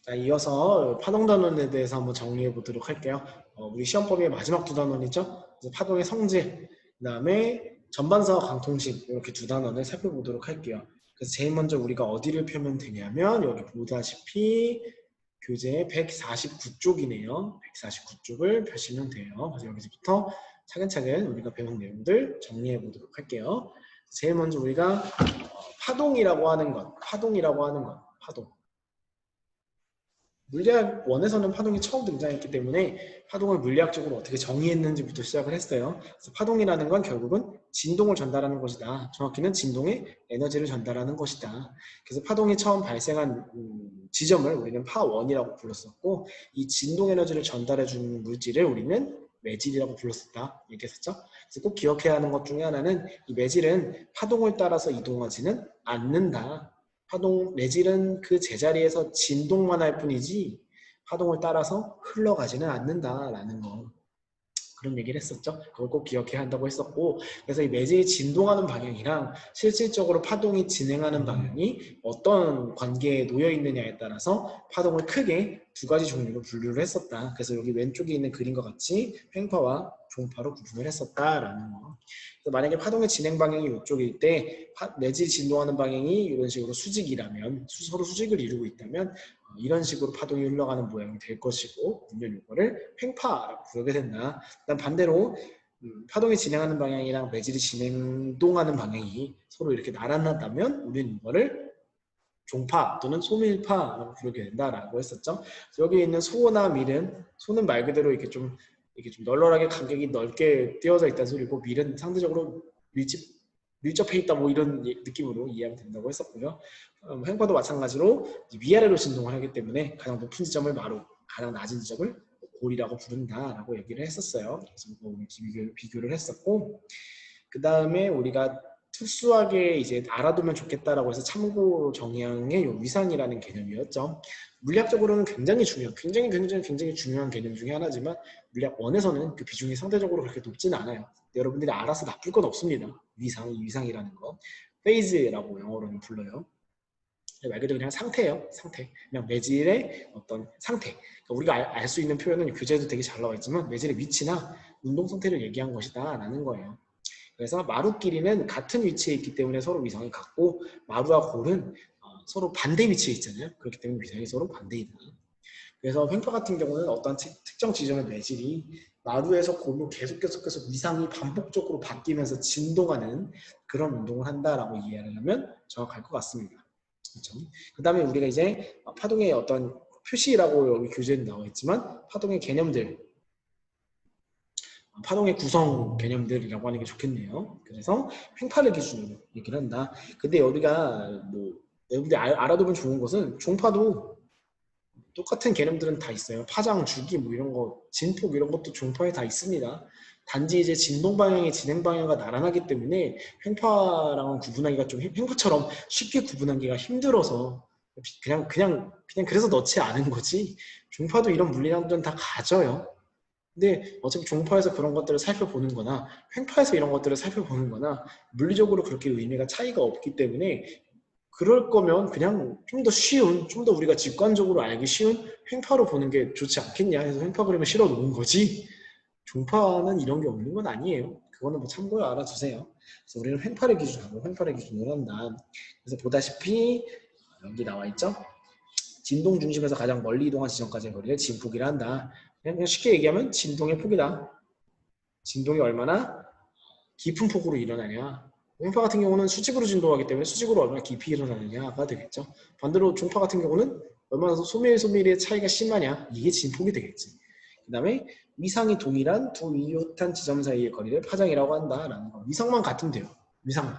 자, 이어서 파동 단원에 대해서 한번 정리해 보도록 할게요. 우리 시험법의 마지막 두 단원이죠. 그래서 파동의 성질, 그 다음에 전반사와 강통식 이렇게 두 단원을 살펴보도록 할게요. 그래서 제일 먼저 우리가 어디를 펴면 되냐면 여기 보다시피 교재 149쪽이네요. 149쪽을 펴시면 돼요. 그래서 여기서부터 차근차근 우리가 배운 내용들 정리해 보도록 할게요. 제일 먼저 우리가 파동이라고 하는 것, 파동. 물리학 원에서는 파동이 처음 등장했기 때문에 파동을 물리학적으로 어떻게 정의했는지부터 시작을 했어요. 그래서 파동이라는 건 결국은 진동을 전달하는 것이다. 정확히는 진동의 에너지를 전달하는 것이다. 그래서 파동이 처음 발생한 지점을 우리는 파1이라고 불렀었고, 이 진동 에너지를 전달해주는 물질을 우리는 매질이라고 불렀었다 얘기했었죠. 그래서 꼭 기억해야 하는 것 중에 하나는 이 매질은 파동을 따라서 이동하지는 않는다. 매질은 그 제자리에서 진동만 할 뿐이지 파동을 따라서 흘러가지는 않는다라는 거. 그런 얘기를 했었죠. 그걸 꼭 기억해야 한다고 했었고, 그래서 이 매질이 진동하는 방향이랑 실질적으로 파동이 진행하는 방향이 어떤 관계에 놓여 있느냐에 따라서 파동을 크게 두 가지 종류로 분류를 했었다. 그래서 여기 왼쪽에 있는 그림과 같이 횡파와 종파로 구분을 했었다라는 거. 그래서 만약에 파동의 진행 방향이 이쪽일 때 매질이 진동하는 방향이 이런 식으로 수직이라면, 서로 수직을 이루고 있다면 이런 식으로 파동이 흘러가는 모양이 될 것이고, 우리는 이거를 횡파라고 부르게 된다. 반대로 파동이 진행하는 방향이랑 매질이 진동하는 방향이 서로 이렇게 나란하다면 우리는 이거를 종파 또는 소밀파라고 부르게 된다라고 했었죠. 여기 있는 소나 밀은, 소는 말 그대로 이렇게 좀 널널하게 간격이 넓게 띄어져 있다는 소리고, 밀은 상대적으로 밀접해 있다 뭐 이런 느낌으로 이해하면 된다고 했었고요. 횡파도 마찬가지로 위아래로 진동을 하기 때문에 가장 높은 지점을 마루, 가장 낮은 지점을 골이라고 부른다라고 얘기를 했었어요. 그래서 비교를 했었고, 그 다음에 우리가 특수하게 이제 알아두면 좋겠다라고 해서 참고 정의형의 위상이라는 개념이었죠. 물리학적으로는 굉장히 중요한 개념 중에 하나지만 물리학 원에서는 그 비중이 상대적으로 그렇게 높지는 않아요. 여러분들이 알아서 나쁠 건 없습니다. 위상이라는 거. 페이즈라고 영어로는 불러요. 말 그대로 그냥 상태예요. 상태. 그냥 매질의 어떤 상태. 그러니까 우리가 알 수 있는 표현은 교재에도 되게 잘 나와 있지만 매질의 위치나 운동 상태를 얘기한 것이다 라는 거예요. 그래서 마루끼리는 같은 위치에 있기 때문에 서로 위상이 같고, 마루와 골은 서로 반대 위치에 있잖아요. 그렇기 때문에 위상이 서로 반대이다. 그래서 횡파 같은 경우는 어떤 특정 지점의 매질이 마루에서 골로 계속해서 위상이 반복적으로 바뀌면서 진동하는 그런 운동을 한다라고 이해를 하면 정확할 것 같습니다. 그렇죠? 그 다음에 우리가 이제 파동의 어떤 표시라고 여기 교재에 나와 있지만 파동의 개념들, 파동의 구성 개념들이라고 하는 게 좋겠네요. 그래서 횡파를 기준으로 얘기를 한다. 근데 우리가 여러분들이 알아두면 좋은 것은 종파도 똑같은 개념들은 다 있어요. 파장, 주기 뭐 이런 거, 진폭 이런 것도 종파에 다 있습니다. 단지 이제 진동 방향의 진행 방향과 나란하기 때문에 횡파랑은 구분하기가 좀 횡파처럼 쉽게 구분하기가 힘들어서 그냥 그래서 넣지 않은 거지. 종파도 이런 물리량들은 다 가져요. 근데 어차피 종파에서 그런 것들을 살펴보는 거나 횡파에서 이런 것들을 살펴보는 거나 물리적으로 그렇게 의미가 차이가 없기 때문에 그럴 거면 그냥 좀 더 쉬운, 좀 더 우리가 직관적으로 알기 쉬운 횡파로 보는 게 좋지 않겠냐 해서 횡파 그림을 실어 놓은 거지, 종파는 이런 게 없는 건 아니에요. 그거는 뭐 참고로 알아두세요. 그래서 우리는 횡파를 기준으로 한다. 그래서 보다시피 여기 나와 있죠. 진동 중심에서 가장 멀리 이동한 지점까지의 거리를 진폭이라 한다. 그냥 쉽게 얘기하면 진동의 폭이다. 진동이 얼마나 깊은 폭으로 일어나냐. 횡파 같은 경우는 수직으로 진동하기 때문에 수직으로 얼마나 깊이 일어나느냐가 되겠죠. 반대로 종파 같은 경우는 얼마나 소밀의 차이가 심하냐, 이게 진폭이 되겠지. 그 다음에 위상이 동일한 두 이웃한 지점 사이의 거리를 파장이라고 한다라는 거. 위상만 같으면 돼요. 위상만.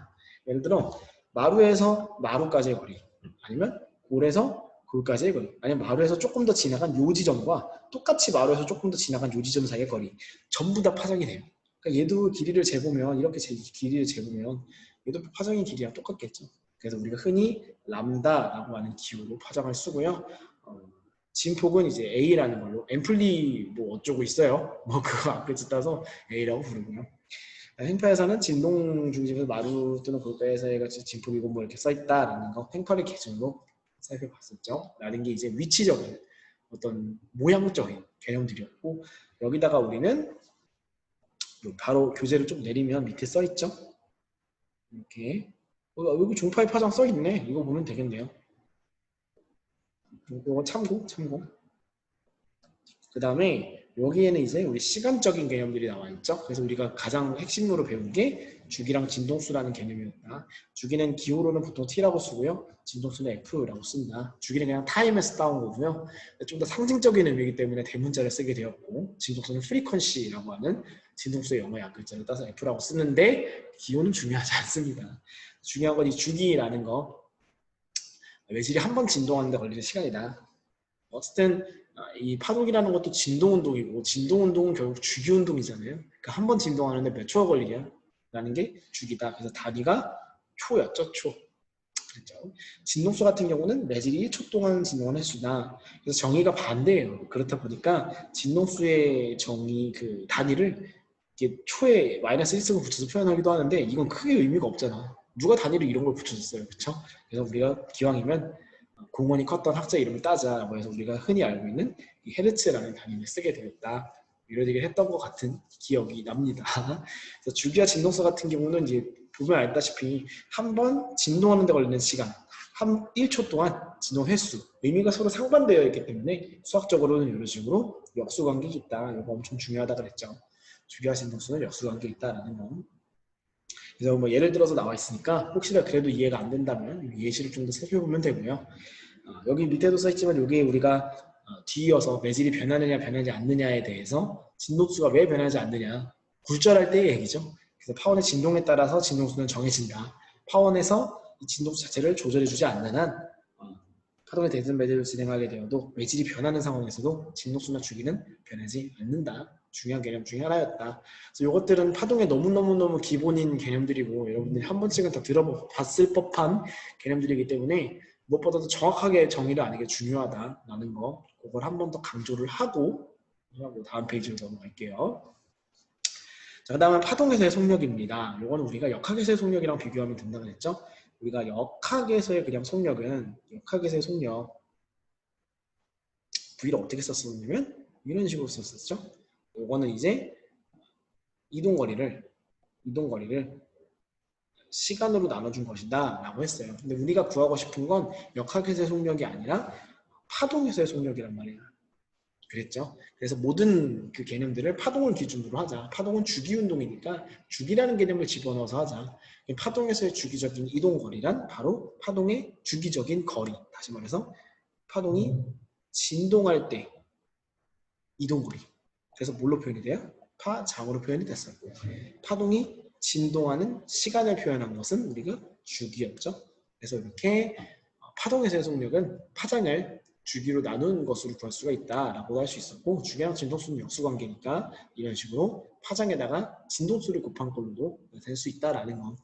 예를 들어 마루에서 마루까지의 거리, 아니면 골에서 골까지의 거리, 아니면 마루에서 조금 더 지나간 요 지점과 똑같이 마루에서 조금 더 지나간 요 지점 사이의 거리, 전부 다 파장이 돼요. 그러니까 얘도 길이를 재보면, 이렇게 길이를 재보면 얘도 파장의 길이랑 똑같겠죠. 그래서 우리가 흔히 람다라고 하는 기호로 파장을 쓰고요. 진폭은 이제 A라는 걸로, 앰플리 뭐 어쩌고 있어요. 뭐 그거 앞에 따서 A라고 부르고요. 횡파에서는 진동 중심에서 마루 또는 골가에서의 같이 진폭이고 뭐 이렇게 써있다라는 거, 횡파를 기준으로 살펴봤었죠. 라는 게 이제 위치적인 어떤 모양적인 개념들이었고, 여기다가 우리는 바로 교재를 좀 내리면 밑에 써 있죠. 이렇게 여기 종파의 파장 써 있네. 이거 보면 되겠네요. 이거 참고. 그 다음에 여기에는 이제 우리 시간적인 개념들이 나와 있죠. 그래서 우리가 가장 핵심으로 배운 게 주기랑 진동수라는 개념이었다. 주기는 기호로는 보통 T라고 쓰고요. 진동수는 F라고 쓴다. 주기는 그냥 타임에서 따온 거고요. 좀 더 상징적인 의미이기 때문에 대문자를 쓰게 되었고, 진동수는 프리퀀시라고 하는 진동수의 영어 약글자를 따서 F라고 쓰는데 기호는 중요하지 않습니다. 중요한 건 이 주기라는 거, 외질이 한 번 진동하는데 걸리는 시간이다. 어쨌든 이 파동이라는 것도 진동운동이고, 진동운동은 결국 주기운동이잖아요. 그러니까 한 번 진동하는데 몇 초가 걸리냐 라는 게 주기다. 그래서 단위가 초였죠. 초. 그렇죠. 진동수 같은 경우는 매질이 1초 동안 진동을 횟수다. 그래서 정의가 반대예요. 그렇다 보니까 진동수의 정의 그 단위를 이게 초에 마이너스 1승을 붙여서 표현하기도 하는데, 이건 크게 의미가 없잖아. 누가 단위로 이런 걸 붙여줬어요. 그렇죠? 그래서 우리가 기왕이면 공원이 컸던 학자 이름을 따자라고 해서 우리가 흔히 알고 있는 이 헤르츠라는 단위를 쓰게 되었다. 이런 얘기를 했던 것 같은 기억이 납니다. 그래서 주기와 진동수 같은 경우는 이제 보면 알다시피 한 번 진동하는 데 걸리는 시간, 한 1초 동안 진동 횟수, 의미가 서로 상반되어 있기 때문에 수학적으로는 이런 식으로 역수관계가 있다. 이거 엄청 중요하다 그랬죠. 주기와 진동수는 역수관계가 있다라는 거. 그래서 뭐 예를 들어서 나와 있으니까 혹시나 그래도 이해가 안 된다면 예시를 좀 더 살펴보면 되고요. 여기 밑에도 써있지만 여기에 우리가 뒤이어서 매질이 변하느냐 변하지 않느냐에 대해서 진동수가 왜 변하지 않느냐, 굴절할 때의 얘기죠. 그래서 파원의 진동에 따라서 진동수는 정해진다. 파원에서 이 진동수 자체를 조절해주지 않는 한 파동의 대전 매질을 진행하게 되어도 매질이 변하는 상황에서도 진동수나 주기는 변하지 않는다. 중요한 개념 중에 하나였다. 그래서 이것들은 파동의 너무너무 기본인 개념들이고 여러분들이 한 번씩은 다 들어봤을 법한 개념들이기 때문에 무엇보다도 정확하게 정의를 아는 게 중요하다라는 거, 그걸 한 번 더 강조를 하고 다음 페이지로 넘어갈게요. 자, 그 다음은 파동에서의 속력입니다. 이거는 우리가 역학에서의 속력이랑 비교하면 된다고 했죠. 우리가 역학에서의 그냥 속력은, 역학에서의 속력 V를 어떻게 썼었냐면 이런 식으로 썼었죠. 이거는 이제 이동거리를 시간으로 나눠준 것이다 라고 했어요. 근데 우리가 구하고 싶은 건 역학에서의 속력이 아니라 파동에서의 속력이란 말이야. 그랬죠. 그래서 모든 그 개념들을 파동을 기준으로 하자. 파동은 주기운동이니까 주기라는 개념을 집어넣어서 하자. 파동에서의 주기적인 이동거리란 바로 파동의 주기적인 거리. 다시 말해서 파동이 진동할 때 이동거리. 그래서 뭘로 표현이 돼요? 파장으로 표현이 됐어요. 파동이 진동하는 시간을 표현한 것은 우리가 주기였죠. 그래서 이렇게 파동에서의 속력은 파장을 주기로 나눈 것으로 구할 수가 있다라고 할 수 있었고, 주기랑 진동수는 역수관계니까 이런 식으로 파장에다가 진동수를 곱한 걸로도 될 수 있다라는 거.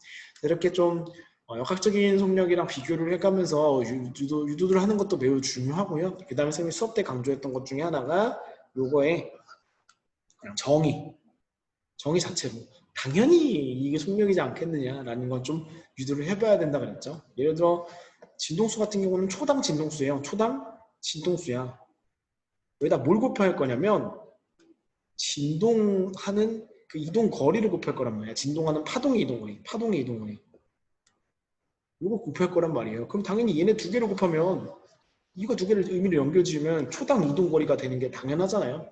이렇게 좀 역학적인 속력이랑 비교를 해가면서 유도를 하는 것도 매우 중요하고요. 그 다음에 선생님이 수업 때 강조했던 것 중에 하나가 요거의 그냥 정의 자체로 당연히 이게 속력이지 않겠느냐라는 건 좀 유도를 해봐야 된다 그랬죠. 예를 들어 진동수 같은 경우는 초당 진동수예요. 초당 진동수야. 여기다 뭘 곱할 거냐면 진동하는 그 이동 거리를 곱할 거란 말이야. 진동하는 파동의 이동거리. 이거 곱할 거란 말이에요. 그럼 당연히 얘네 두 개를 곱하면, 이거 두 개를 의미를 연결지으면 초당 이동거리가 되는 게 당연하잖아요.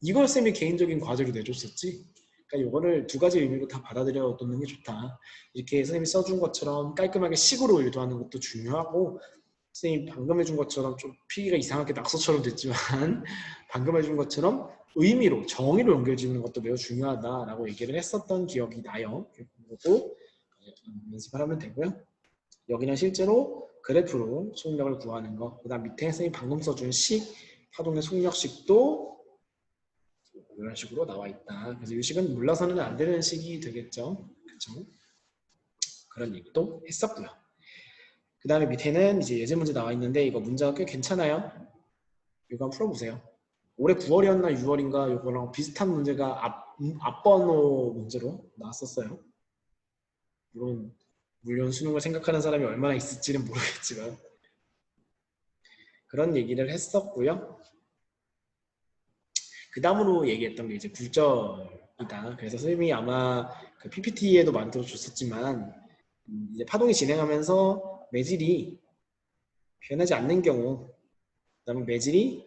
이걸 쌤이 개인적인 과제로 내줬었지. 그러니까 이거를 두 가지 의미로 다 받아들여 놓는 게 좋다. 이렇게 선생님이 써준 것처럼 깔끔하게 식으로 유도하는 것도 중요하고, 선생님이 방금 해준 것처럼 좀 피기가 이상하게 낙서처럼 됐지만 방금 해준 것처럼 의미로, 정의로 연결지는 것도 매우 중요하다라고 얘기를 했었던 기억이 나요. 그리고 연습을 하면 되고요. 여기는 실제로 그래프로 속력을 구하는 거, 그 다음 밑에 선생님이 방금 써준 식, 파동의 속력식도 이런 식으로 나와 있다. 그래서 이 식은 몰라서는 안 되는 식이 되겠죠. 그렇죠? 그런 얘기도 했었고요. 그 다음에 밑에는 이제 예제 문제 나와 있는데 이거 문제가 꽤 괜찮아요. 이거 한번 풀어보세요. 올해 9월이었나 6월인가 이거랑 비슷한 문제가 앞번호 문제로 나왔었어요. 물론 수능을 생각하는 사람이 얼마나 있을지는 모르겠지만 그런 얘기를 했었고요. 그 다음으로 얘기했던 게 이제 굴절이다. 그래서 선생님이 아마 그 PPT에도 만들어 줬었지만 이제 파동이 진행하면서 매질이 변하지 않는 경우, 그다음에 매질이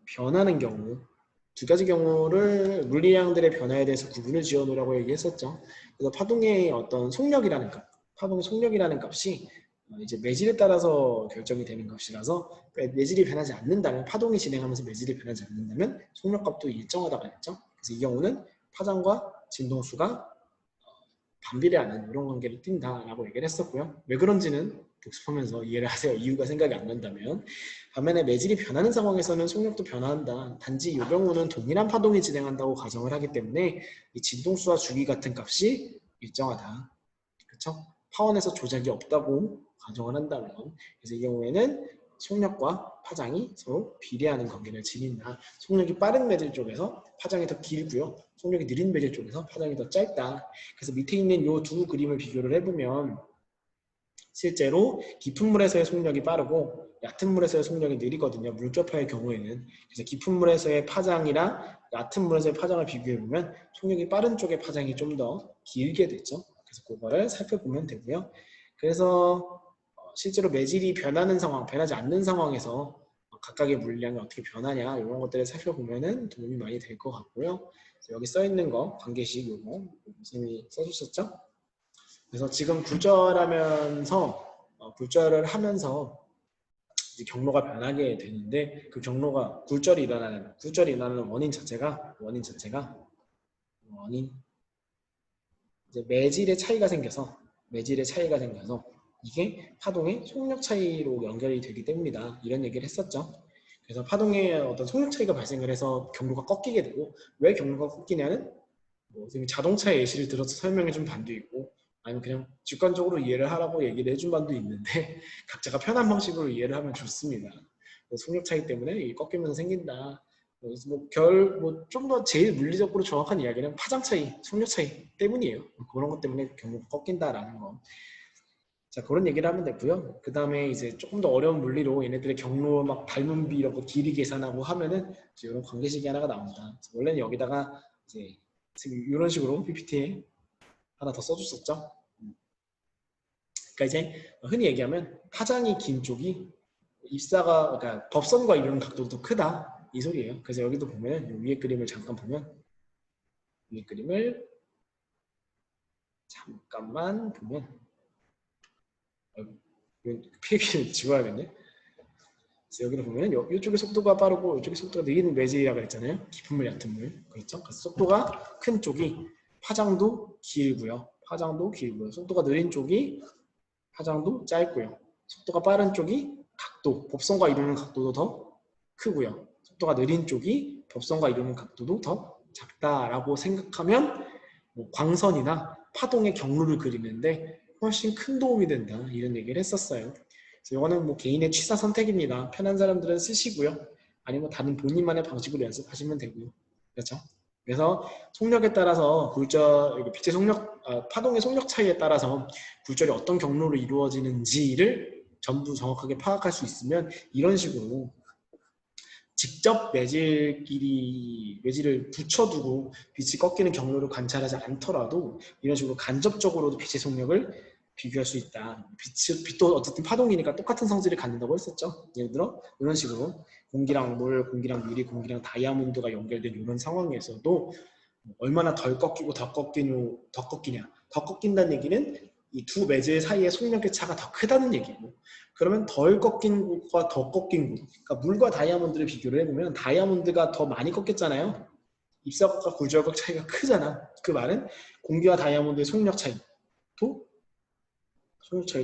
변하는 경우, 두 가지 경우를 물리량들의 변화에 대해서 구분을 지어 놓으라고 얘기했었죠. 그래서 파동의 어떤 속력이라는 값, 파동의 속력이라는 값이 이제 매질에 따라서 결정이 되는 값이라서 매질이 변하지 않는다면, 파동이 진행하면서 매질이 변하지 않는다면 속력값도 일정하다고 했죠. 그래서 이 경우는 파장과 진동수가 반비례하는 이런 관계를 띈다라고 얘기를 했었고요. 왜 그런지는 복습하면서 이해를 하세요. 이유가 생각이 안 난다면. 반면에 매질이 변하는 상황에서는 속력도 변화한다. 단지 이 경우는 동일한 파동이 진행한다고 가정을 하기 때문에 이 진동수와 주기 같은 값이 일정하다. 그렇죠? 파원에서 조작이 없다고 가정을 한다면, 그래서 이 경우에는 속력과 파장이 서로 비례하는 관계를 지닌다. 속력이 빠른 매질 쪽에서 파장이 더 길고요. 속력이 느린 매질 쪽에서 파장이 더 짧다. 그래서 밑에 있는 이 두 그림을 비교를 해보면 실제로 깊은 물에서의 속력이 빠르고 얕은 물에서의 속력이 느리거든요. 물결파의 경우에는. 그래서 깊은 물에서의 파장이랑 얕은 물에서의 파장을 비교해보면 속력이 빠른 쪽의 파장이 좀 더 길게 되죠. 그래서 그거를 살펴보면 되고요. 그래서 실제로 매질이 변하는 상황, 변하지 않는 상황에서 각각의 물량이 어떻게 변하냐 이런 것들을 살펴보면 도움이 많이 될 것 같고요. 여기 써있는 거 관계식 요거 선생님이 써주셨죠? 그래서 지금 굴절을 하면서 이제 경로가 변하게 되는데, 그 경로가 굴절이 일어나는 원인 자체가 이제 매질의 차이가 생겨서 이게 파동의 속력 차이로 연결이 되기 때문이다. 이런 얘기를 했었죠. 그래서 파동의 어떤 속력 차이가 발생을 해서 경로가 꺾이게 되고, 왜 경로가 꺾이냐는 뭐 자동차 예시를 들어서 설명해 준 반도 있고, 아니면 그냥 직관적으로 이해를 하라고 얘기를 해준 반도 있는데 각자가 편한 방식으로 이해를 하면 좋습니다. 속력 차이 때문에 이 꺾이면서 생긴다. 그래서 좀 더 제일 물리적으로 정확한 이야기는 파장 차이, 속력 차이 때문이에요. 그런 것 때문에 경로가 꺾인다라는 거. 자, 그런 얘기를 하면 되고요. 그 다음에 이제 조금 더 어려운 물리로 얘네들의 경로 막 닮은비 이런 거 길이 계산하고 하면은 이제 이런 관계식이 하나가 나옵니다. 원래는 여기다가 이제 이런 식으로 PPT에 하나 더 써줬었죠. 그러니까 이제 흔히 얘기하면 파장이 긴 쪽이 그러니까 법선과 이루는 각도도 더 크다 이 소리예요. 그래서 여기도 보면 위에 그림을 잠깐만 보면 필기를 지워야겠네. 그래서 여기를 보면 이쪽의 속도가 빠르고 이쪽의 속도가 느린 매질이라고 했잖아요. 깊은 물, 얕은 물. 그렇죠? 그래서 속도가 큰 쪽이 파장도 길고요. 속도가 느린 쪽이 파장도 짧고요. 속도가 빠른 쪽이 법선과 이루는 각도도 더 크고요. 속도가 느린 쪽이 법선과 이루는 각도도 더 작다라고 생각하면 뭐 광선이나 파동의 경로를 그리는데 훨씬 큰 도움이 된다. 이런 얘기를 했었어요. 그래서 이거는 뭐 개인의 취사 선택입니다. 편한 사람들은 쓰시고요. 아니면 다른 본인만의 방식으로 연습하시면 되고요. 그렇죠? 그래서 속력에 따라서 빛의 속력, 파동의 속력 차이에 따라서 굴절이 어떤 경로로 이루어지는지를 전부 정확하게 파악할 수 있으면 이런 식으로 직접 매질을 붙여두고 빛이 꺾이는 경로를 관찰하지 않더라도 이런 식으로 간접적으로도 빛의 속력을 비교할 수 있다. 빛도 어쨌든 파동이니까 똑같은 성질을 갖는다고 했었죠. 예를 들어 이런 식으로 공기랑 물, 공기랑 유리, 공기랑 다이아몬드가 연결된 이런 상황에서도 얼마나 덜 꺾이고 더 꺾이냐. 더 꺾인다는 얘기는 이 두 매질 사이의 속력의 차가 더 크다는 얘기고, 그러면 덜 꺾인 곳과 더 꺾인 곳, 그러니까 물과 다이아몬드를 비교를 해보면 다이아몬드가 더 많이 꺾였잖아요. 입사각과 굴절각 차이가 크잖아. 그 말은 공기와 다이아몬드의 속력 차이도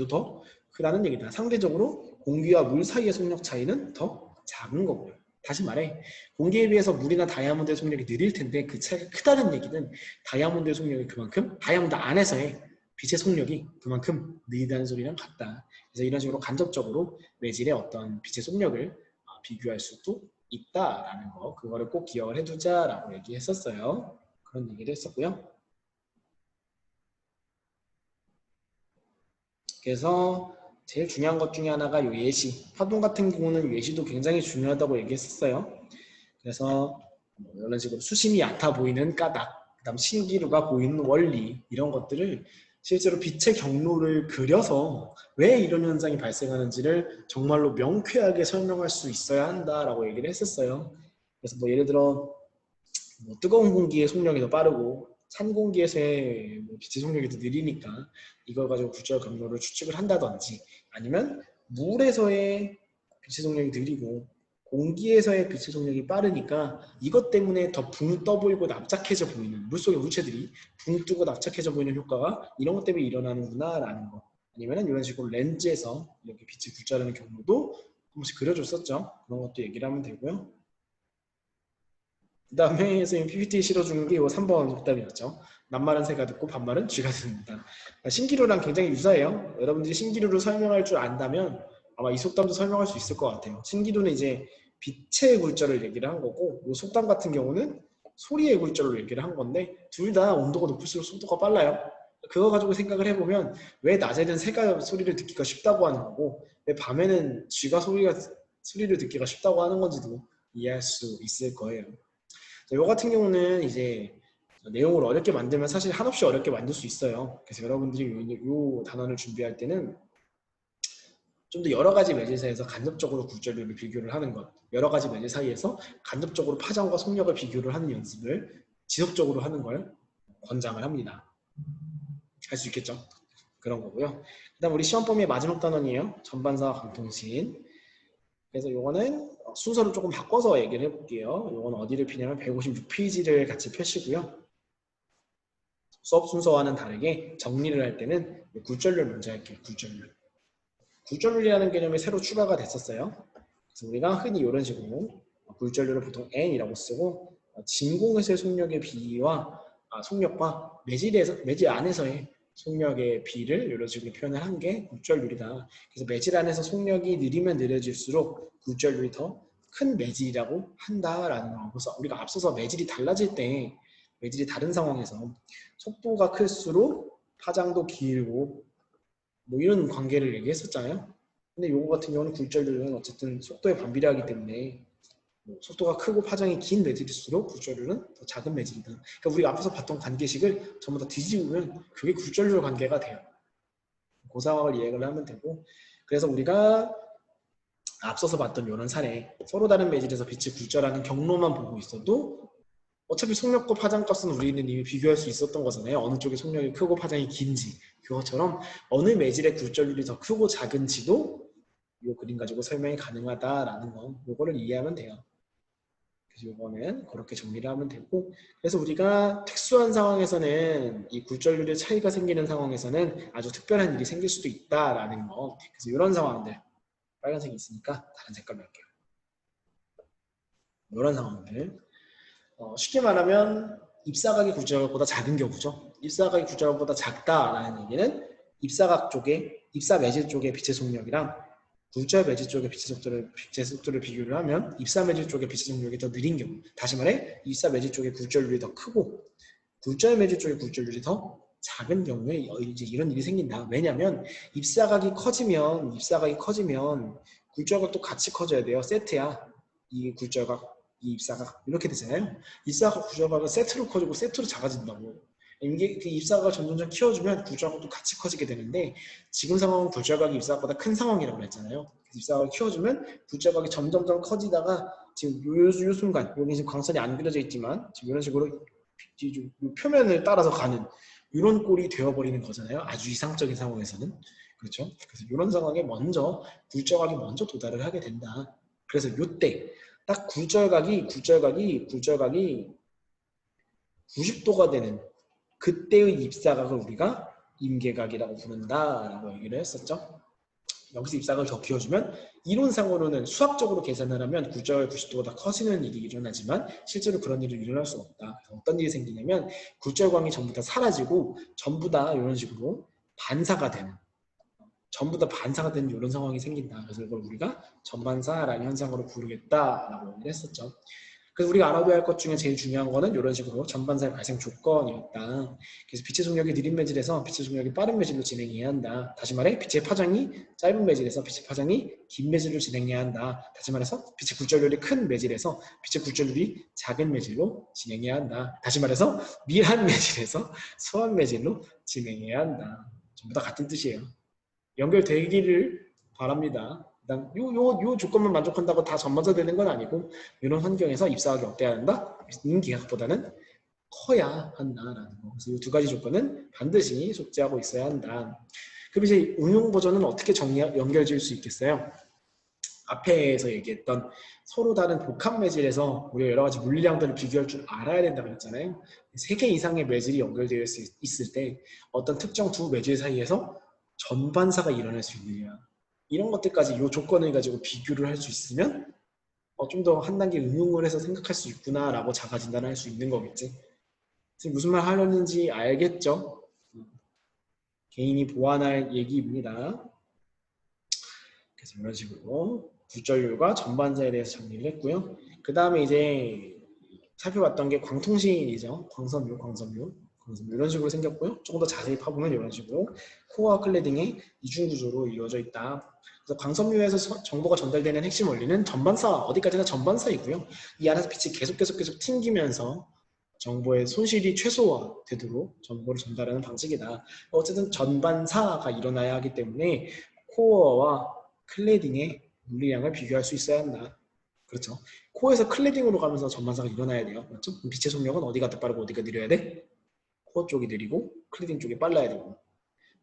더 크다는 얘기다. 상대적으로 공기와 물 사이의 속력 차이는 더 작은 거고요. 다시 말해 공기에 비해서 물이나 다이아몬드의 속력이 느릴 텐데 그 차이가 크다는 얘기는 다이아몬드의 속력이 그만큼, 다이아몬드 안에서의 빛의 속력이 그만큼 느리다는 소리랑 같다. 그래서 이런 식으로 간접적으로 매질의 어떤 빛의 속력을 비교할 수도 있다라는 거, 그거를 꼭 기억을 해두자라고 얘기했었어요. 그런 얘기를 했었고요. 그래서 제일 중요한 것 중에 하나가 요 예시. 파동 같은 경우는 예시도 굉장히 중요하다고 얘기했었어요. 그래서 뭐 이런 식으로 수심이 얕아 보이는 까닭, 그다음 신기루가 보이는 원리 이런 것들을 실제로 빛의 경로를 그려서 왜 이런 현상이 발생하는지를 정말로 명쾌하게 설명할 수 있어야 한다라고 얘기를 했었어요. 그래서 뭐 예를 들어 뭐 뜨거운 공기의 속력이 더 빠르고 찬 공기에서의 뭐 빛의 속력이 더 느리니까 이걸 가지고 굴절 경로를 추측을 한다든지 아니면 물에서의 빛의 속력이 느리고 공기에서의 빛의 속력이 빠르니까 이것 때문에 더 붕 떠 보이고 납작해져 보이는 물속의 물체들이 붕 뜨고 납작해져 보이는 효과가 이런 것 때문에 일어나는구나 라는 거 아니면 이런 식으로 렌즈에서 이렇게 빛이 굴절하는 경로도 한 번씩 그려줬었죠. 그런 것도 얘기를 하면 되고요. 그 다음에 선생님 PPT에 실어주는 게 이 3번 정답이었죠. 낱말은 새가 듣고 반말은 쥐가 듣는다. 신기루랑 굉장히 유사해요. 여러분들이 신기루를 설명할 줄 안다면 아마 이 속담도 설명할 수 있을 것 같아요. 신기루는 이제 빛의 굴절을 얘기를 한 거고 이 속담 같은 경우는 소리의 굴절을 얘기를 한 건데 둘 다 온도가 높을수록 속도가 빨라요. 그거 가지고 생각을 해보면 왜 낮에는 새가 소리를 듣기가 쉽다고 하는 거고 왜 밤에는 쥐가 소리를 듣기가 쉽다고 하는 건지도 이해할 수 있을 거예요. 이거 같은 경우는 이제 내용을 어렵게 만들면 사실 한없이 어렵게 만들 수 있어요. 그래서 여러분들이 이 단원을 준비할 때는 좀 더 여러 가지 매질사에서 간접적으로 굴절률을 비교를 하는 것, 여러 가지 매질 사이에서 간접적으로 파장과 속력을 비교를 하는 연습을 지속적으로 하는 걸 권장을 합니다. 할 수 있겠죠? 그런 거고요. 그다음 우리 시험 범위의 마지막 단원이에요. 전반사와 관통신. 그래서 요거는 순서를 조금 바꿔서 얘기를 해볼게요. 요거는 어디를 피냐면 156페이지를 같이 펴시고요. 수업 순서와는 다르게 정리를 할 때는 굴절률 먼저 할게요. 굴절률. 굴절률이라는 개념이 새로 추가가 됐었어요. 그래서 우리가 흔히 이런 식으로 굴절률을 보통 n이라고 쓰고 진공에서의 속력의 비와 속력과 매질 안에서의 속력의 비를 이런 식으로 표현을 한 게 굴절률이다. 그래서 매질 안에서 속력이 느리면 느려질수록 굴절률이 더 큰 매질이라고 한다라는 거. 그래서 우리가 앞서서 매질이 달라질 때 매질이 다른 상황에서 속도가 클수록 파장도 길고 뭐 이런 관계를 얘기했었잖아요. 근데 요거 같은 경우는 굴절률은 어쨌든 속도에 반비례하기 때문에 뭐 속도가 크고 파장이 긴 매질일수록 굴절률은 더 작은 매질이다. 그러니까 우리가 앞에서 봤던 관계식을 전부 다 뒤집으면 그게 굴절률 관계가 돼요. 그 상황을 이해를 하면 되고 그래서 우리가 앞서서 봤던 이런 사례 서로 다른 매질에서 빛이 굴절하는 경로만 보고 있어도 어차피 속력과 파장값은 우리는 이미 비교할 수 있었던 거잖아요. 어느 쪽에 속력이 크고 파장이 긴지 그것처럼 어느 매질의 굴절률이 더 크고 작은지도 이 그림 가지고 설명이 가능하다라는 거 이거를 이해하면 돼요. 그래서 이거는 그렇게 정리를 하면 되고 그래서 우리가 특수한 상황에서는 이 굴절률의 차이가 생기는 상황에서는 아주 특별한 일이 생길 수도 있다라는 거 그래서 이런 상황들 빨간색이 있으니까 다른 색깔로 할게요. 이런 상황들 쉽게 말하면 입사각이 굴절각보다 작은 경우죠. 입사각이 굴절각보다 작다라는 얘기는 입사각 쪽에 입사 매질 쪽의 빛의 속력이랑 굴절 매질 쪽의 빛의 속도를 비교를 하면 입사 매질 쪽의 빛의 속력이 더 느린 경우. 다시 말해 입사 매질 쪽의 굴절률이 더 크고 굴절 매질 쪽의 굴절률이 더 작은 경우에 이제 이런 일이 생긴다. 왜냐하면 입사각이 커지면 굴절각도 같이 커져야 돼요. 세트야. 이 굴절각 이 입사각 이렇게 되잖아요. 입사각 굴절각은 세트로 커지고 세트로 작아진다고. 이게 그 입사각을 점점 키워주면 굴절각도 같이 커지게 되는데 지금 상황은 굴절각이 입사각보다 큰 상황이라고 했잖아요. 입사각을 키워주면 굴절각이 점점점 커지다가 지금 요 순간 여기 지금 광선이 안 그려져 있지만 지금 이런 식으로 표면을 따라서 가는 이런 꼴이 되어버리는 거잖아요. 아주 이상적인 상황에서는 그렇죠. 그래서 이런 상황에 먼저 굴절각이 먼저 도달을 하게 된다. 그래서 이때 딱 굴절각이 90도가 되는 그때의 입사각을 우리가 임계각이라고 부른다라고 얘기를 했었죠. 여기서 입사각을 더 키워주면 이론상으로는 수학적으로 계산을 하면 굴절 90도가 더 커지는 일이 일어나지만 실제로 그런 일이 일어날 수 없다. 어떤 일이 생기냐면 굴절광이 전부 다 사라지고 전부 다 이런 식으로 반사가 되는 이런 상황이 생긴다. 그래서 이걸 우리가 전반사라는 현상으로 부르겠다라고 얘기를 했었죠. 그래서 우리가 알아둬야 할 것 중에 제일 중요한 거는 이런 식으로 전반사의 발생 조건이었다. 그래서 빛의 속력이 느린 매질에서 빛의 속력이 빠른 매질로 진행해야 한다. 다시 말해 빛의 파장이 짧은 매질에서 빛의 파장이 긴 매질로 진행해야 한다. 다시 말해서 빛의 굴절률이 큰 매질에서 빛의 굴절률이 작은 매질로 진행해야 한다. 다시 말해서 미한 매질에서 소한 매질로 진행해야 한다. 전부 다 같은 뜻이에요. 연결되기를 바랍니다. 일단 요 조건만 만족한다고 다 전반사 되는 건 아니고 이런 환경에서 입사하기 어때야 한다? 임기각보다는 커야 한다라는 거. 그래서 이 두 가지 조건은 반드시 숙지하고 있어야 한다. 그럼 이제 응용 버전은 어떻게 연결 지을 수 있겠어요? 앞에서 얘기했던 서로 다른 복합 매질에서 우리가 여러 가지 물리량들을 비교할 줄 알아야 된다고 했잖아요. 3개 이상의 매질이 연결되어 있을 때 어떤 특정 두 매질 사이에서 전반사가 일어날 수 있느냐, 이런 것들까지 이 조건을 가지고 비교를 할 수 있으면 좀 더 한 단계 응용을 해서 생각할 수 있구나라고 자가 진단할 수 있는 거겠지. 지금 무슨 말 하려는지 알겠죠? 개인이 보완할 얘기입니다. 그래서 이런 식으로 굴절률과 전반사에 대해서 정리를 했고요. 그 다음에 이제 살펴봤던 게 광통신이죠. 광섬유 이런 식으로 생겼고요. 조금 더 자세히 파보면 이런 식으로 코어와 클레딩의 이중 구조로 이루어져 있다. 그래서 광섬유에서 정보가 전달되는 핵심 원리는 전반사, 어디까지나 전반사이고요. 이 안에서 빛이 계속 튕기면서 정보의 손실이 최소화되도록 정보를 전달하는 방식이다. 어쨌든 전반사가 일어나야 하기 때문에 코어와 클레딩의 물리량을 비교할 수 있어야 한다. 그렇죠. 코어에서 클레딩으로 가면서 전반사가 일어나야 돼요. 맞죠? 빛의 속력은 어디가 더 빠르고 어디가 느려야 돼? 코어 쪽이 느리고 클레딩 쪽이 빨라야 되고,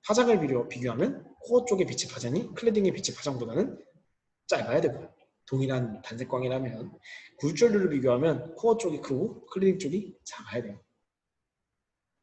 파장을 비교하면 코어 쪽의 빛의 파장이 클레딩의 빛의 파장보다는 짧아야 되고, 동일한 단색광이라면 굴절률을 비교하면 코어 쪽이 크고 클레딩 쪽이 작아야 돼요.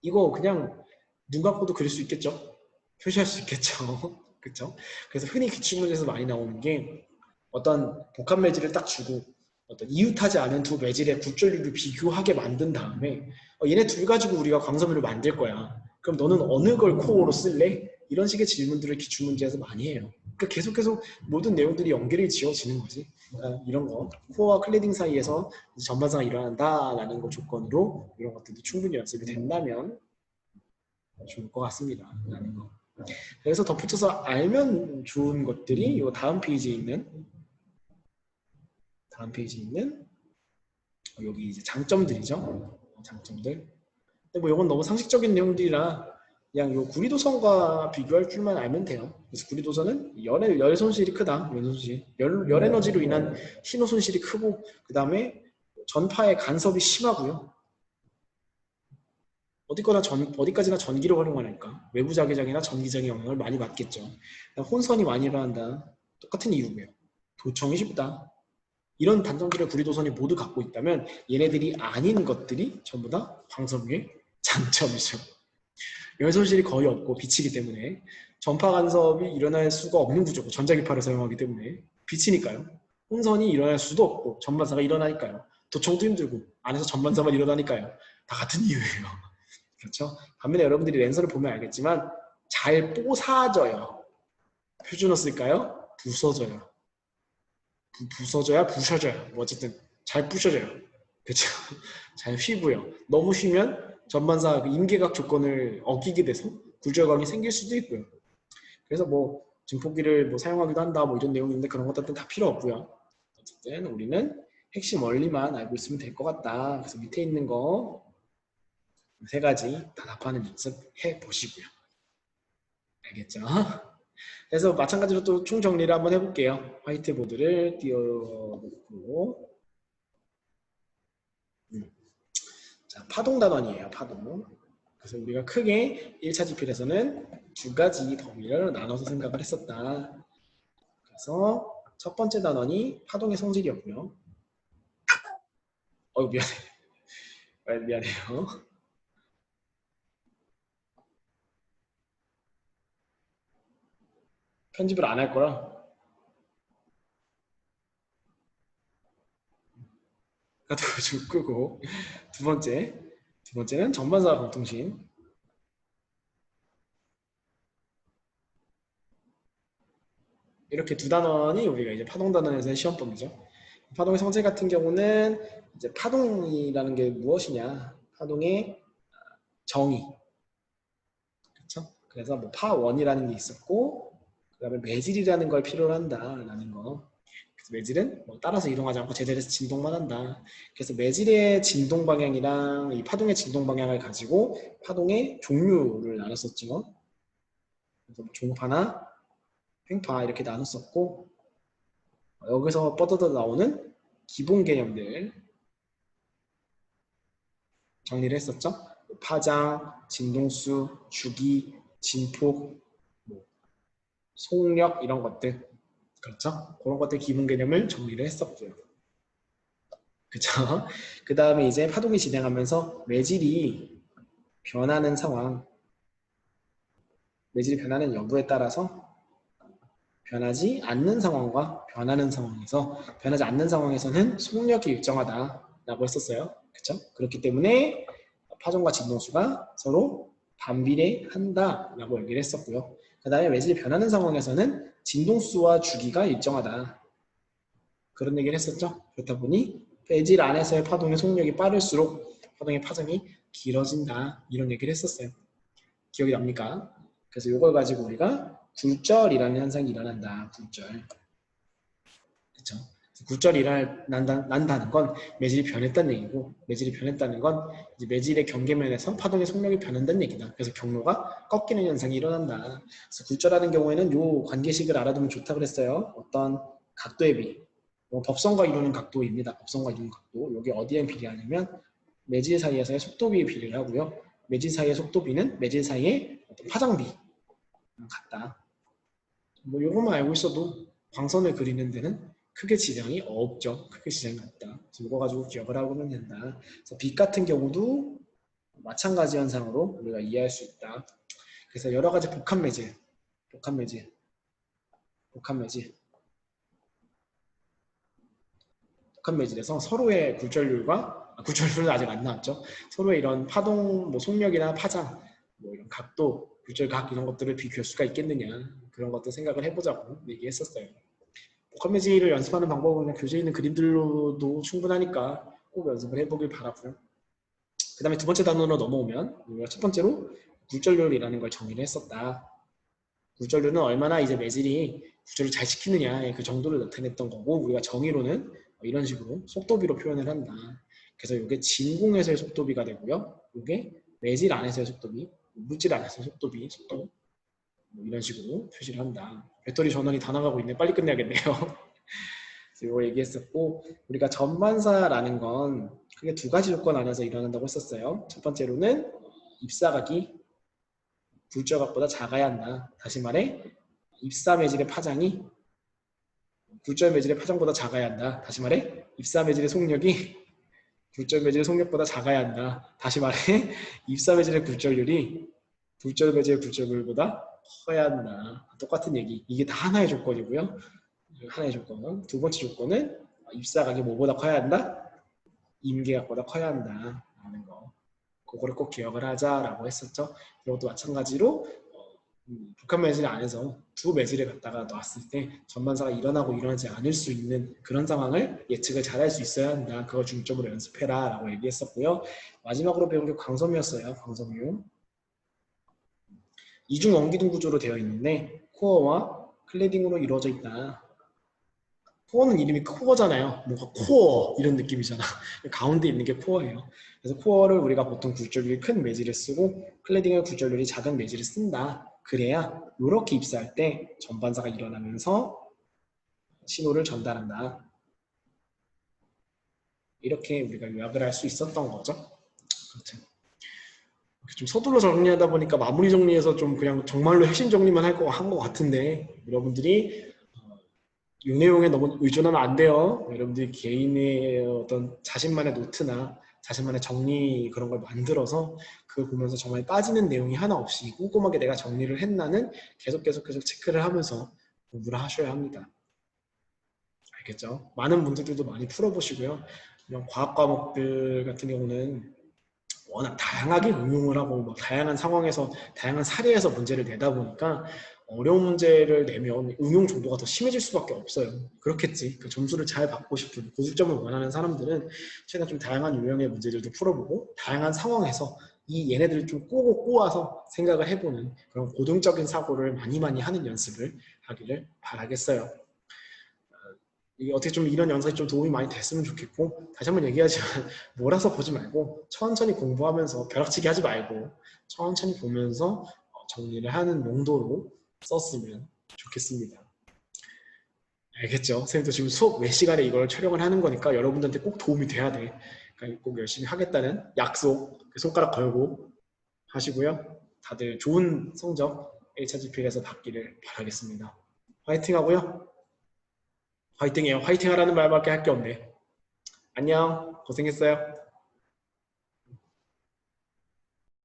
이거 그냥 눈 감고도 그릴 수 있겠죠? 표시할 수 있겠죠? 그렇죠? 그래서 흔히 기출문제에서 많이 나오는 게 어떤 복합 매질을 딱 주고 어떤 이웃하지 않은 두 매질의 굴절률을 비교하게 만든 다음에 얘네 둘 가지고 우리가 광섬유를 만들 거야. 그럼 너는 어느 걸 코어로 쓸래? 이런 식의 질문들을 기출문제에서 많이 해요. 그러니까 계속 모든 내용들이 연결이 지어지는 거지. 그러니까 이런 거 코어와 클레딩 사이에서 전반사가 일어난다라는 거 조건으로 이런 것들도 충분히 연습이 된다면 좋을 것 같습니다. 라는 거. 그래서 덧붙여서 알면 좋은 것들이 이 다음 페이지에 있는 여기 이제 장점들이죠. 장점들. 근데 뭐 이건 너무 상식적인 내용들이라 그냥 요 구리도선과 비교할 줄만 알면 돼요. 그래서 구리도선은 열 손실이 크다. 열 에너지로 인한 신호 손실이 크고 그 다음에 전파의 간섭이 심하고요. 어디까지나 전기를 활용하니까 외부 자기장이나 전기장의 영향을 많이 받겠죠. 혼선이 많이 일어난다. 똑같은 이유고요. 도청이 쉽다. 이런 단점들을 구리도선이 모두 갖고 있다면 얘네들이 아닌 것들이 전부 다 광섬유의 장점이죠. 열손실이 거의 없고 빛이기 때문에 전파 간섭이 일어날 수가 없는 구조고 전자기파를 사용하기 때문에 빛이니까요. 혼선이 일어날 수도 없고 전반사가 일어나니까요. 도청도 힘들고 안에서 전반사만 일어나니까요. 다 같은 이유예요. 그렇죠? 반면에 여러분들이 랜선을 보면 알겠지만 잘 뽀사져요. 표준어 쓸까요? 부서져요. 부서져야 부셔져요. 뭐 어쨌든 잘 부셔져요. 그렇죠? 잘 휘고요. 너무 휘면 전반사 임계각 조건을 어기게 돼서 굴절광이 생길 수도 있고요. 그래서 뭐 증폭기를 뭐 사용하기도 한다 뭐 이런 내용인데 그런 것들은 다 필요 없고요. 어쨌든 우리는 핵심 원리만 알고 있으면 될 것 같다. 그래서 밑에 있는 거 세 가지 다 답하는 연습 해보시고요. 알겠죠? 그래서 마찬가지로 또 총정리를 한번 해볼게요. 화이트보드를 띄워놓고 자, 파동 단원이에요. 파동. 그래서 우리가 크게 1차 지필에서는 두 가지 범위를 나눠서 생각을 했었다. 그래서 첫 번째 단원이 파동의 성질이었고요. 미안해요. 편집을 안 할 거라. 가지고 좀 끄고 두 번째는 전반사 공통심. 이렇게 두 단원이 우리가 이제 파동 단원에서의 시험범위죠. 파동의 성질 같은 경우는 이제 파동이라는 게 무엇이냐? 파동의 정의. 그렇죠? 그래서 뭐 파원이라는 게 있었고, 그다음에 매질이라는 걸 필요로 한다라는 거. 그래서 매질은 뭐 따라서 이동하지 않고 제자리에서 진동만 한다. 그래서 매질의 진동 방향이랑 이 파동의 진동 방향을 가지고 파동의 종류를 나눴었죠. 그래서 뭐 종파나 횡파 이렇게 나눴었고, 여기서 뻗어져 나오는 기본 개념들 정리를 했었죠. 파장, 진동수, 주기, 진폭, 뭐 속력 이런 것들, 그렇죠? 그런 것들 기본 개념을 정리를 했었고요. 그렇죠? 그 다음에 이제 파동이 진행하면서 매질이 변하는 상황, 매질이 변하는 여부에 따라서 변하지 않는 상황과 변하는 상황에서 변하지 않는 상황에서는 속력이 일정하다라고 했었어요. 그렇죠? 그렇기 때문에 파종과 진동수가 서로 반비례한다라고 얘기를 했었고요. 그 다음에 매질이 변하는 상황에서는 진동수와 주기가 일정하다. 그런 얘기를 했었죠. 그렇다 보니 매질 안에서의 파동의 속력이 빠를수록 파동의 파장이 길어진다. 이런 얘기를 했었어요. 기억이 납니까? 그래서 이걸 가지고 우리가 굴절이라는 현상이 일어난다. 굴절. 그렇죠? 굴절이 난다는 건 매질이 변했다는 얘기고, 매질이 변했다는 건 이제 매질의 경계면에서 파동의 속력이 변한다는 얘기다. 그래서 경로가 꺾이는 현상이 일어난다. 그래서 굴절하는 경우에는 이 관계식을 알아두면 좋다고 그랬어요. 어떤 각도의 비, 법선과 이루는 각도입니다. 법선과 이루는 각도. 이게 어디에 비례하냐면 매질 사이에서의 속도비에 비례를 하고요. 매질 사이의 속도비는 매질 사이의 어떤 파장비 같다. 뭐 이것만 알고 있어도 광선을 그리는 데는 크게 지장이 없죠. 크게 지장이 없다. 그래서 이거 가지고 기억을 하고 면 된다. 그래서 빛 같은 경우도 마찬가지 현상으로 우리가 이해할 수 있다. 그래서 여러 가지 복합 매질, 복합 매질, 복합 매질, 복합 매질에서 서로의 굴절률과 굴절률은 아직 안 나왔죠. 서로의 이런 파동, 뭐 속력이나 파장, 뭐 이런 각도, 굴절각 이런 것들을 비교할 수가 있겠느냐, 그런 것도 생각을 해보자고 얘기했었어요. 복합 매질을 연습하는 방법은 그냥 교재에 있는 그림들로도 충분하니까 꼭 연습을 해보길 바라고요. 그 다음에 두 번째 단원으로 넘어오면 우리가 첫 번째로 굴절률이라는 걸 정의를 했었다. 굴절률은 얼마나 이제 매질이 굴절을 잘 시키느냐 그 정도를 나타냈던 거고, 우리가 정의로는 이런 식으로 속도비로 표현을 한다. 그래서 이게 진공에서의 속도비가 되고요. 이게 매질 안에서의 속도비, 물질 안에서의 속도비, 속도 뭐 이런 식으로 표시를 한다. 배터리 전원이 다 나가고 있네. 빨리 끝내야겠네요. 그래서 이거 얘기했었고, 우리가 전반사라는 건 크게 두 가지 조건 안에서 일어난다고 했었어요. 첫 번째로는 입사각이 굴절각보다 작아야 한다. 다시 말해 입사 매질의 파장이 굴절 매질의 파장보다 작아야 한다. 다시 말해 입사 매질의 속력이 굴절 매질의 속력보다 작아야 한다. 다시 말해 입사 매질의 굴절률이 굴절 매질의 굴절률보다 커야 한다. 똑같은 얘기. 이게 다 하나의 조건이고요. 하나의 조건. 두 번째 조건은 입사각이 뭐보다 커야 한다? 임계각보다 커야 한다. 라는 거. 그거를 꼭 기억을 하자라고 했었죠. 이것도 마찬가지로 북한 매질 안에서 두 매질을 갖다가 놨을 때 전반사가 일어나고 일어나지 않을 수 있는 그런 상황을 예측을 잘할 수 있어야 한다. 그걸 중점으로 연습해라 라고 얘기했었고요. 마지막으로 배운 게 광섬유였어요. 광섬유. 이중 원기둥 구조로 되어 있는데 코어와 클레딩으로 이루어져 있다. 코어는 이름이 코어잖아요. 뭔가 코어 이런 느낌이잖아. 가운데 있는 게 코어예요. 그래서 코어를 우리가 보통 굴절률이 큰 매질을 쓰고 클레딩을 굴절률이 작은 매질을 쓴다. 그래야 이렇게 입사할 때 전반사가 일어나면서 신호를 전달한다. 이렇게 우리가 요약을 할 수 있었던 거죠. 그렇죠. 좀 서둘러 정리하다 보니까 마무리 정리해서 좀 그냥 정말로 핵심 정리만 한 것 같은데, 여러분들이 이 내용에 너무 의존하면 안 돼요. 여러분들이 개인의 어떤 자신만의 노트나 자신만의 정리 그런 걸 만들어서 그걸 보면서 정말 빠지는 내용이 하나 없이 꼼꼼하게 내가 정리를 했나는 계속 체크를 하면서 공부를 하셔야 합니다. 알겠죠? 많은 문제들도 많이 풀어보시고요. 이런 과학 과목들 같은 경우는 워낙 다양하게 응용을 하고 다양한 상황에서 다양한 사례에서 문제를 내다 보니까 어려운 문제를 내면 응용 정도가 더 심해질 수밖에 없어요. 그렇겠지. 그 점수를 잘 받고 싶은 고득점을 원하는 사람들은 최대한 좀 다양한 유형의 문제들도 풀어보고 다양한 상황에서 이 얘네들을 좀 꼬고 꼬아서 생각을 해보는 그런 고등적인 사고를 많이 하는 연습을 하기를 바라겠어요. 이게 어떻게 좀 이런 영상이 좀 도움이 많이 됐으면 좋겠고, 다시 한번 얘기하지만 몰아서 보지 말고 천천히 공부하면서 벼락치기 하지 말고 천천히 보면서 정리를 하는 용도로 썼으면 좋겠습니다. 알겠죠? 선생님도 지금 수업 몇 시간에 이걸 촬영을 하는 거니까 여러분들한테 꼭 도움이 돼야 돼. 그러니까 꼭 열심히 하겠다는 약속, 손가락 걸고 하시고요. 다들 좋은 성적 HRGP에서 받기를 바라겠습니다. 화이팅 하고요. 화이팅해요. 화이팅 하라는 말밖에 할 게 없네. 안녕. 고생했어요.